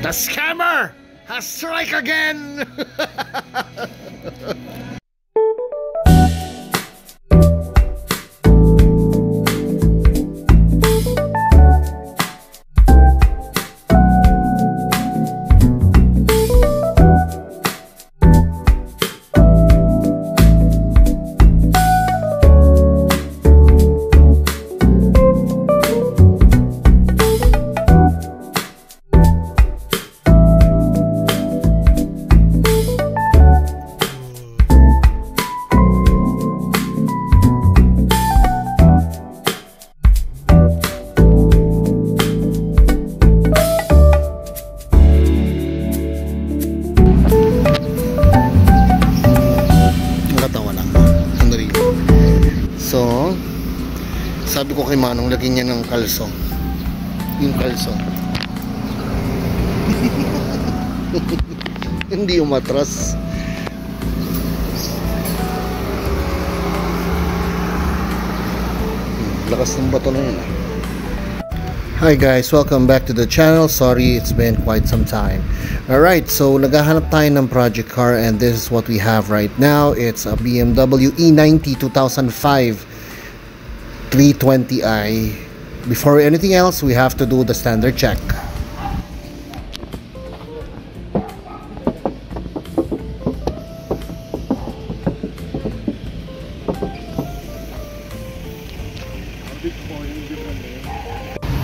The scammer has strike again. So, sabi ko kay Manong, lagyan niya ng kalso. Yung kalso. Hindi umatras. Lakas ng bato na yun. Hi guys, welcome back to the channel. Sorry, it's been quite some time. Alright, so naghahanap tayo ng project car and this is what we have right now. It's a BMW E90 2005 320i. Before anything else, we have to do the standard check.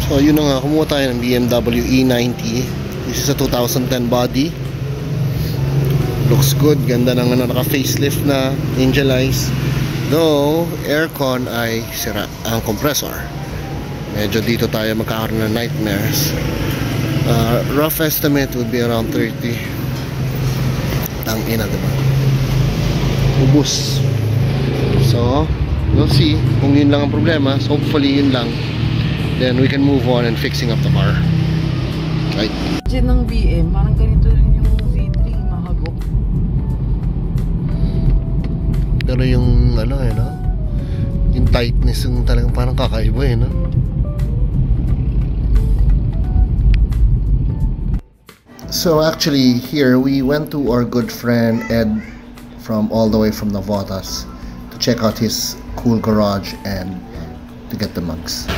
So yun na nga, kumuha tayo ng BMW E90. This is a 2010 body. Looks good, ganda ng naka-facelift na, angel eyes. Though, aircon ay sira ang compressor. Medyo dito tayo magkakaroon ng nightmares. Rough estimate would be around 30. Tang ina, diba? Ubus. So, we'll see kung yun lang ang problema. So, hopefully yun lang. Then we can move on and fixing up the car. Right? Diyan ng BM, parang ganito rin yung V3, mahagok. Pero yung ano eh, no? Yung tightness yung talagang parang kakaiba eh, no? So actually here we went to our good friend Ed from all the way from Navotas to check out his cool garage and to get the mugs.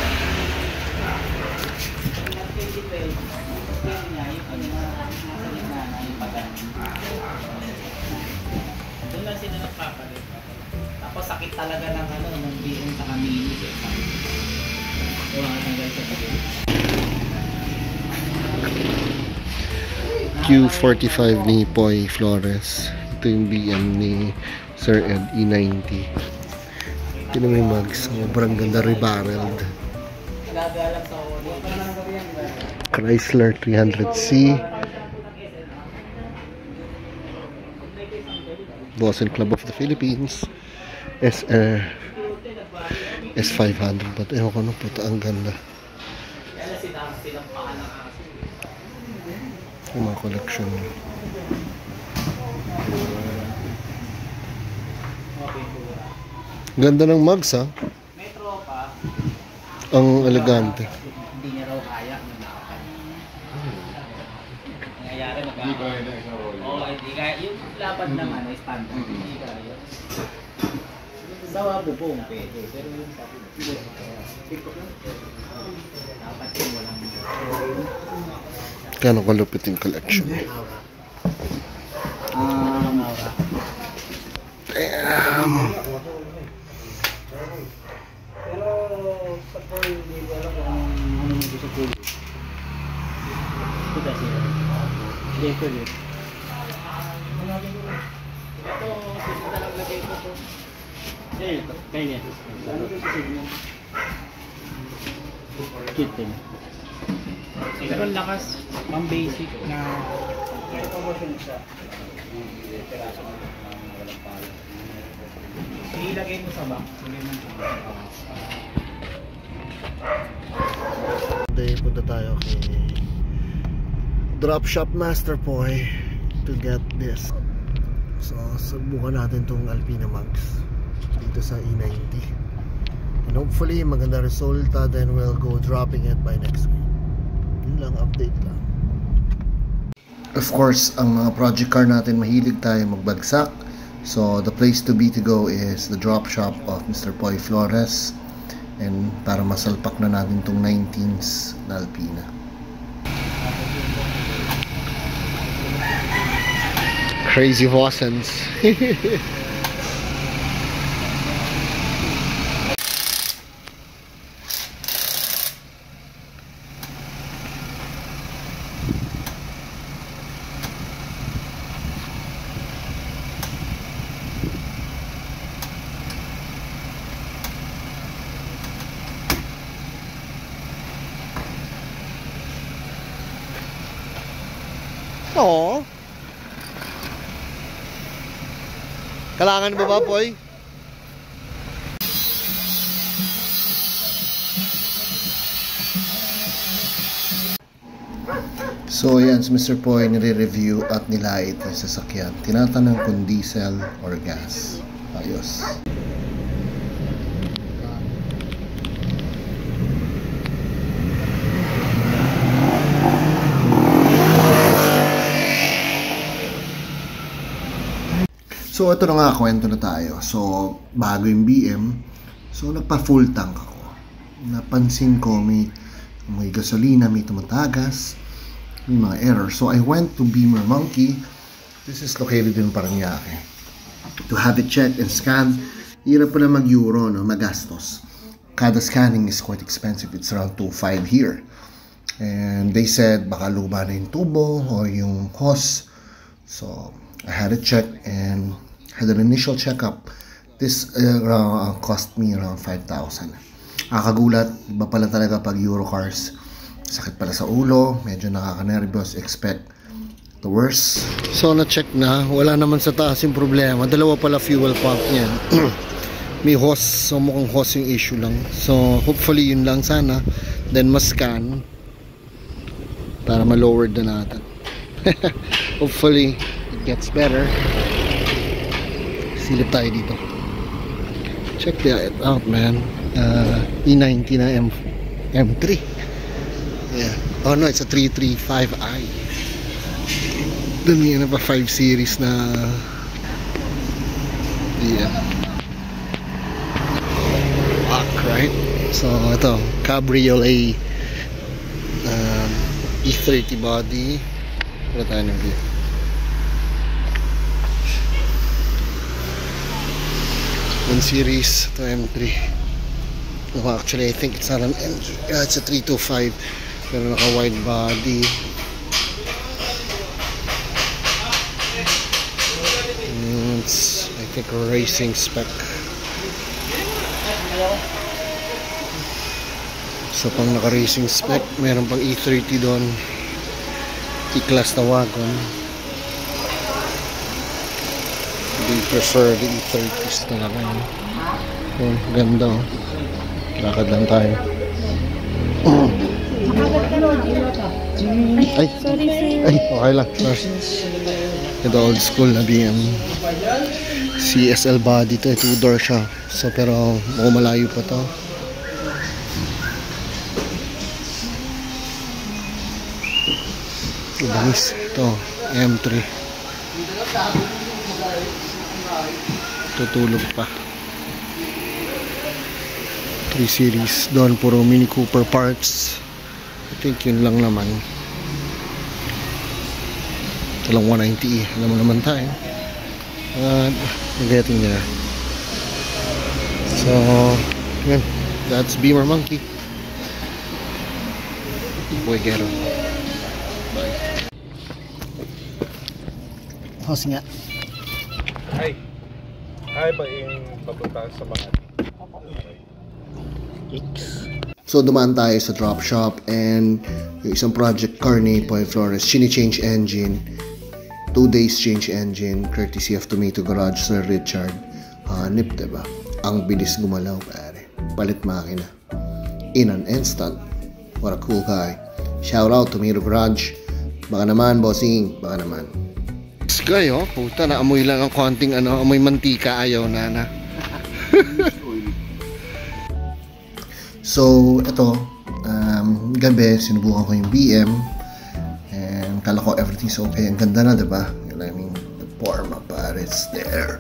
Tapos sakit talaga ng ano, ng BM sa Mini. Wala nang guys sa video. Q45 ni Poy Flores. Ito yung BM ni Sir Ed E90. Ito na may mugs. Sobrang ganda, rebarreled. Chrysler 300C. Boston Club of the Philippines. SR S500. But ewan ko na puta, ang ganda. Yung mga collection. Ganda ng mugs, ha? Ang elegante. Hindi niya raw kaya ng lakad. Nangyayari magkakaroon. Oo, hindi kaya. Yung laban naman ay standard. Hindi kaya. Sa bubong pwede. Pero yung dapat yung walang Kano kalupit yung collection. Aura. Damn! Pero sa po hindi ko alam kung ano yung gusto ko. Ito kasi. Hindi ko yun. Ito, sila lang lagay ko ito. Ito, kaya. Ano ito sa signal? Kit din. Pero lakas, pang basic na ito po siya. Ilagay mo sa box. Today, punta tayo kay Drop Shop Master Poy to get this. So, subukan natin tong Alpina mugs. Dito dito sa E90. And hopefully maganda resulta, then we'll go dropping it by next week. Yun lang, update lang. Of course, ang mga project car natin mahilig tayo magbagsak. So the place to be to go is the drop shop of Mr. Poy Flores. And para masalpak na natin tong 19s na Alpina. Crazy Vossens. Oo. Kailangan mo ba, Poy? So, ayan, si Mr. Poy nire-review at nilait ng sasakyan. Tinatanong kung diesel or gas. Ayos. So ito na nga, kwento na tayo. So bago yung BM, so nagpa full tank ako. Napansin ko may gasolina, may tumatagas, may mga error. So I went to Beamer Monkey. This is located in Parañaque. To have it checked and scanned. Hirap pala mag-euro, no? Magastos. Kada scanning is quite expensive. It's around 2.5 here. And they said baka luba na yung tubo or yung hose. So I had it checked and had an initial checkup. This cost me around 5,000. Akagulat, iba pala talaga pag Euro cars. Sakit pala sa ulo, medyo nakaka-nervous, expect the worst. So na-check na, wala naman sa taas yung problema. Dalawa pala fuel pump niyan. May hose, so mukhang hose yung issue lang. So hopefully yun lang sana. Then mas-scan para ma-lowered na natin. Hopefully it gets better. Silip tayo dito. Check it out, man. E90 na M3. Yeah. Oh no, it's a 335i. Dami na pa 5 series na yeah. Rock, right? So ito, Cabriolet E30 body. Wala tayo ng view. One series to M3. No, actually I think it's not an M3. Yeah, it's a 325. Pero naka wide body. It's I think a racing spec. So pang naka racing spec, meron pang E30 doon. E-class na wagon. We prefer the E30s talaga. Oh, ganda oh. Lakad lang tayo. Ay, okay lang. Ito old school na BM. CSL body to, 2-door siya. So pero mukhang malayo pa to. Bangis. Ito, M3. Tutulog pa. 3 series. Doon puro Mini Cooper parts. I think yun lang naman. Ito lang 190e. Alam mo naman tayo. We're getting there. So, yun. That's Beamer Monkey. Boy Gero. Bye. How's nga? Hi. Hi ba yung papunta sa mga So dumaan tayo sa drop shop and yung isang project car ni Poy Flores, chini-change engine, 2 days change engine, courtesy of Tomato Garage, Sir Richard. Hanip, diba? Ang bilis gumalaw, pare. Palit makina. In an instant. What a cool guy. Shout out Tomato Garage. Baka naman, bossing. Baka naman. This guy, oh, puta, naamoy lang ang konting amoy mantika, ayaw na. So, ito, gabi, sinubukan ko yung BM and kala ko everything's okay. Ang ganda na, diba? I mean, the forma, but it's there.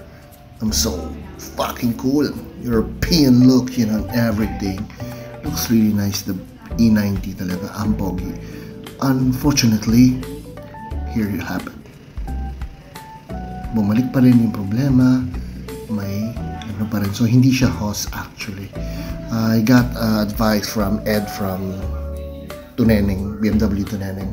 I'm so fucking cool. European look, you know, everything. Looks really nice. The E90 talaga, ang pogi. Unfortunately, here it happened. Bumalik pa rin yung problema. May ano pa rin. So, hindi siya hose actually. I got advice from Ed from Tuneneng, BMW Tuneneng.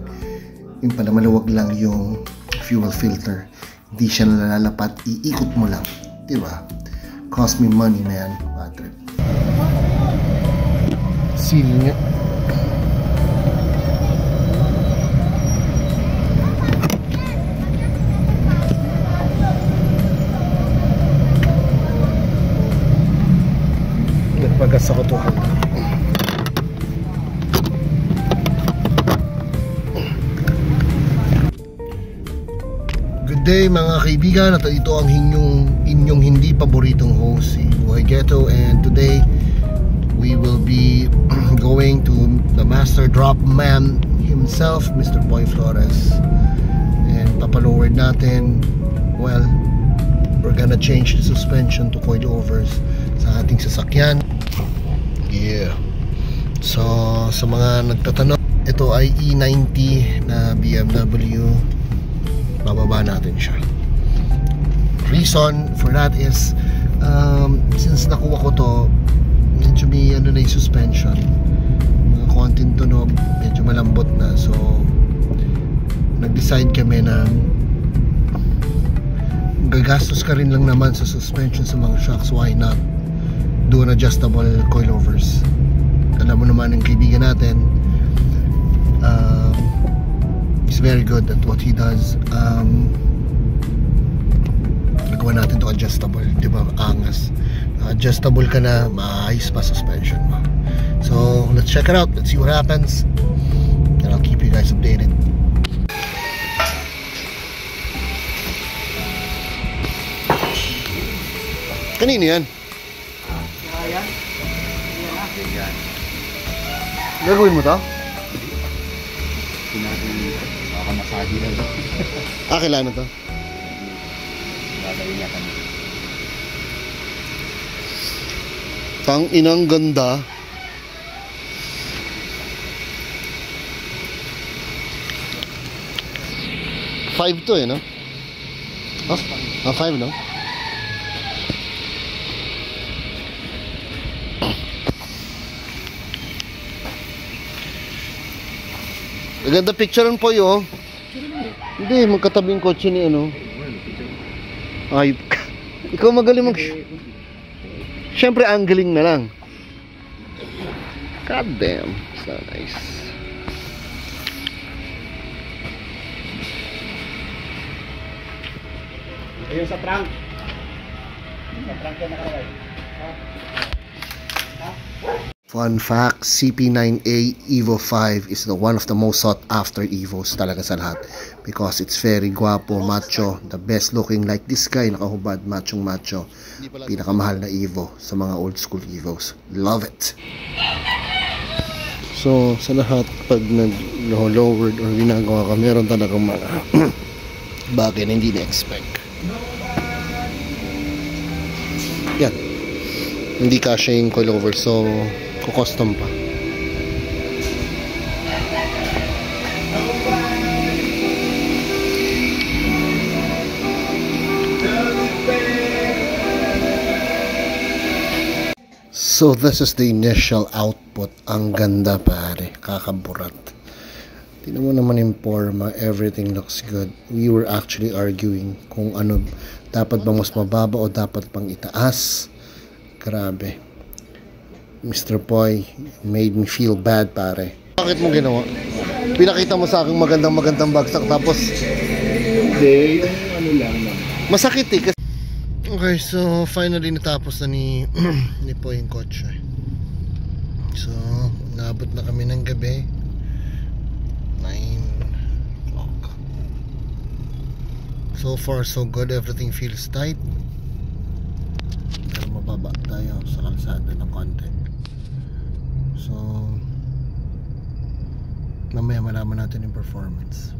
Yung pala maluwag lang yung fuel filter. Hindi siya nalalapat, iikot mo lang. Diba? Cost me money, man. Bad trip. Seal nga. Nagpagas ako to. Good day mga kaibigan, at ito ang inyong hindi paboritong host, si Buhay Ghetto, and today we will be going to the master drop man himself, Mr. Boy Flores, and papalower natin. Well, we're gonna change the suspension to coilovers sa ating sasakyan. Yeah. So, sa mga nagtatanong, ito ay E90 na BMW. Bababa natin siya. Reason for that is since nakuha ko to, medyo may ano na yung suspension, mga konting tunog, medyo malambot na. So nag-decide kami na gagastos ka rin lang naman sa suspension, sa mga shocks, why not do an adjustable coilovers. Alam mo naman ang kaibigan natin, he's very good at what he does. Nagawa natin to adjustable, di ba? Angas. Adjustable ka na, maayos pa suspension mo. So let's check it out, let's see what happens, and I'll keep you guys updated. Kanino yan? Gagawin mo to? Masahe lang. Kailangan to? Gagawin niya kami. Tang inang ganda. Five to no? Oh, 5 no? Ganda picturean po yun. Hindi, magkatabing kotse ni ano. Ay, ikaw magaling mag... Siyempre, angling na lang. God damn, so nice. Ayun sa trunk. Sa trunk yan nakalagay. Fun fact, CP9A Evo 5 is one of the most sought after Evos talaga sa lahat, because it's very guapo, macho, the best looking, like this guy, nakahubad, macho, pinakamahal na Evo sa mga old school Evos. Love it. So sa lahat, pag nag-lowered or ginagawa ka, meron talagang mga bagay na hindi na-expect. Yan, hindi kasya yung coilover, so custom pa. So this is the initial output. Ang ganda pare, kakaburat. Tingnan mo naman yung forma, everything looks good. We were actually arguing kung ano, dapat bang mas mababa o dapat pang itaas. Grabe. Mr. Boy made me feel bad pare. Bakit mo ginawa? Pinakita mo sa akin magandang bagsak, tapos Hindi, ano lang. masakit eh. Okay, so finally natapos na ni Poy yung kotse. So naabot na kami ng gabi, 9 o'clock. So far so good, everything feels tight, pero mababa kalsada ng konti. So mamaya malaman natin yung performance.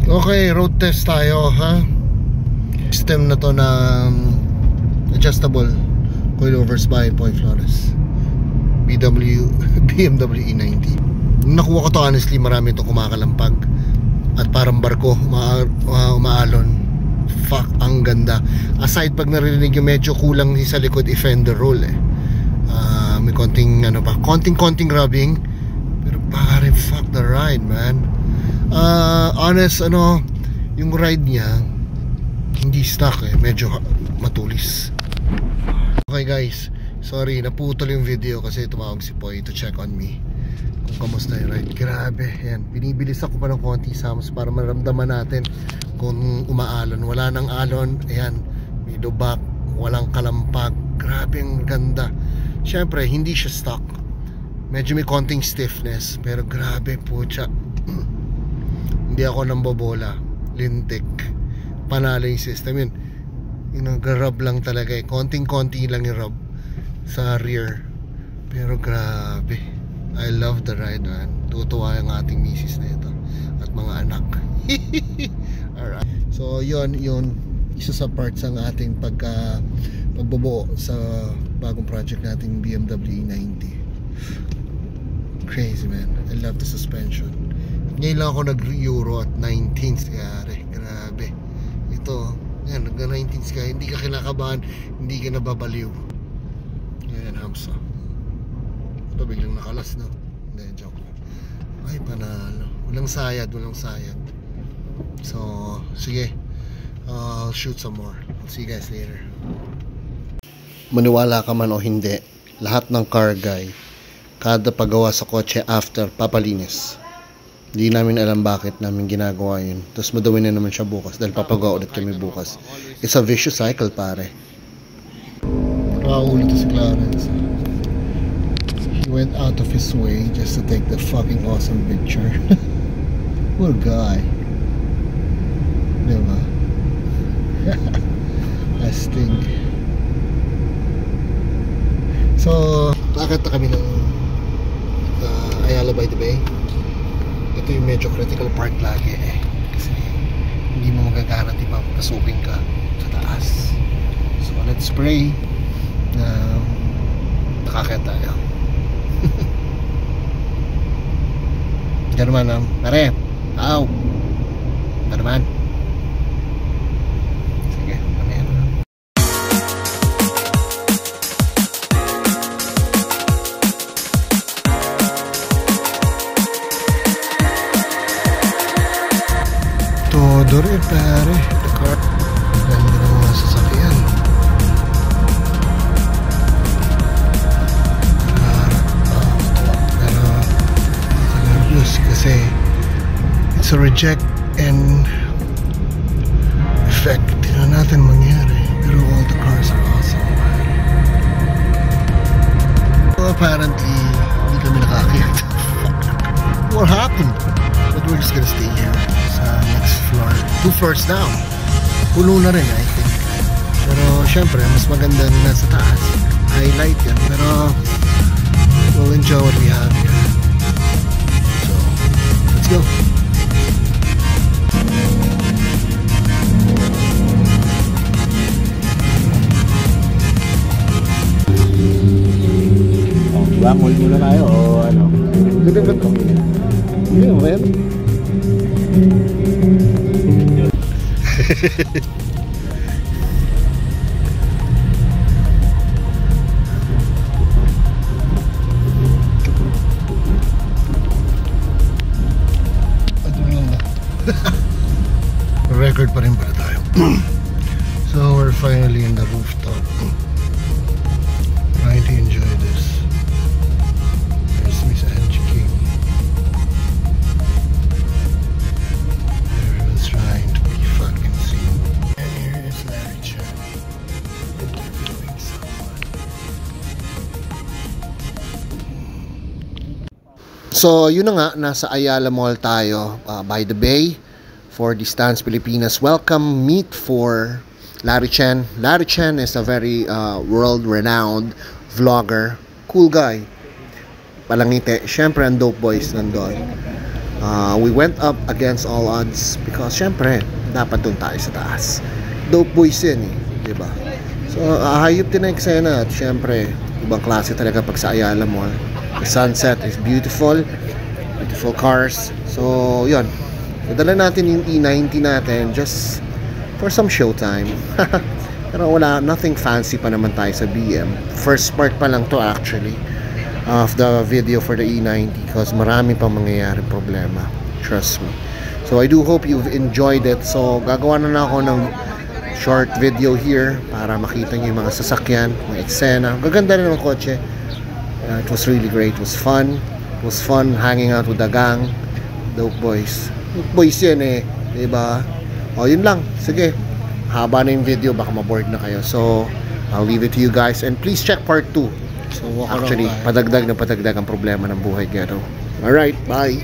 Okay, road test tayo, ha? System na to na adjustable coilovers by Point Flores, BMW E90. Nung nakuha ko to, honestly, marami itong kumakalampag at parang barko umaalon. Fuck, ang ganda. Aside pag narinig yung medyo kulang sa likod fender roll may konting konting rubbing, pero pare, fuck the ride, man. Honest, yung ride niya hindi stuck medyo matulis. Okay guys, sorry naputol yung video kasi tumawag si Poy to check on me kung kamusta yung ride. Grabe, yan, binibilis ako pa ng konti Sams para maramdaman natin kung umaalon. Wala nang alon, ayan, may lubak, walang kalampag. Grabe, ang ganda. Syempre hindi siya stock, medyo may konting stiffness, pero grabe po siya. Hindi ako nambobola, lintik, panalo yung system yun. Yung nag-rub lang talaga konting-konti lang yung rub sa rear, pero grabe, I love the ride, man. Tutuwa yung ating misis na ito at mga anak. Alright, so yun isa sa parts ng ating pagbubuo sa bagong project nating BMW E90. Crazy, man. I love the suspension. Ngayon lang ako nag-Euro at 19s kaya grabe. Ito, yan, nag-19s ka, hindi ka kinakabahan, hindi ka nababaliw. Yan, Hamsa. Ito biglang nakalas, no? Hindi, joke lang. Ay, panalo. Walang sayad. So, sige, I'll shoot some more. I'll see you guys later. Maniwala ka man o hindi, lahat ng car guy, kada paggawa sa kotse after papalinis, hindi namin alam bakit namin ginagawa yun. Tapos madawin na naman siya bukas dahil papagawa ulit kami bukas. It's a vicious cycle, pare. Raul to si Clarence. He went out of his way just to take the fucking awesome picture. Poor guy. Diba? Astig. So, bakit na kami ng Ayala by the Bay? Ito yung medyo critical part lagi kasi hindi mo magagarantee mapapasukin ka sa taas. So, let's pray na nakakaya tayo. Diyan naman, pare, tao. Diyan naman. Sige, mamaya na. Todo rin, pare. The car. Ganda ng mga sasakyan. Pero nervous kasi it's a reject and effect. Tingnan natin mangyari. Pero all the cars are awesome. So apparently hindi kami nakakita. What happened? But we're just gonna stay here sa next floor. 2 floors down. Puno na rin, I think. Pero syempre mas maganda na sa taas. Highlight yan. Pero we'll enjoy what we have here. So let's go. Mall muna tayo o ano? Ganda ba ito? Hindi mo yan? Record pa rin pala tayo. So we're finally in the rooftop. Trying to enjoy this. There's Miss Angie King. Everyone's trying to be fucking seen. And here is Larry Chen interviewing someone. So yun na nga, nasa Ayala Mall tayo by the Bay for the Stance Pilipinas welcome meet for Larry Chen. Larry Chen is a very world-renowned vlogger. Cool guy. Palangiti. Syempre, ang Dope Boys nandun. We went up against all odds because syempre, dapat dun tayo sa taas. Dope Boys yun eh. Diba? So, hayop din ang eksena. At syempre, ibang klase talaga pag sa Ayala mo. The sunset is beautiful. Beautiful cars. So, yun. Nadala natin yung E90 natin just for some showtime. Pero wala, nothing fancy pa naman tayo sa BM. First part pa lang to actually of the video for the E90 because marami pang mangyayari problema. Trust me. So I do hope you've enjoyed it. So gagawa na ako ng short video here para makita nyo yung mga sasakyan, mga eksena. Gaganda rin ng kotse. It was really great. It was fun. It was fun hanging out with the gang. Dope Boys. Dope Boys yan eh. Diba? O yun lang. Sige. Haba na yung video. Baka maboard na kayo. So I'll leave it to you guys. And please check part 2. So actually, padagdag ang problema ng buhay ghetto. Alright, bye!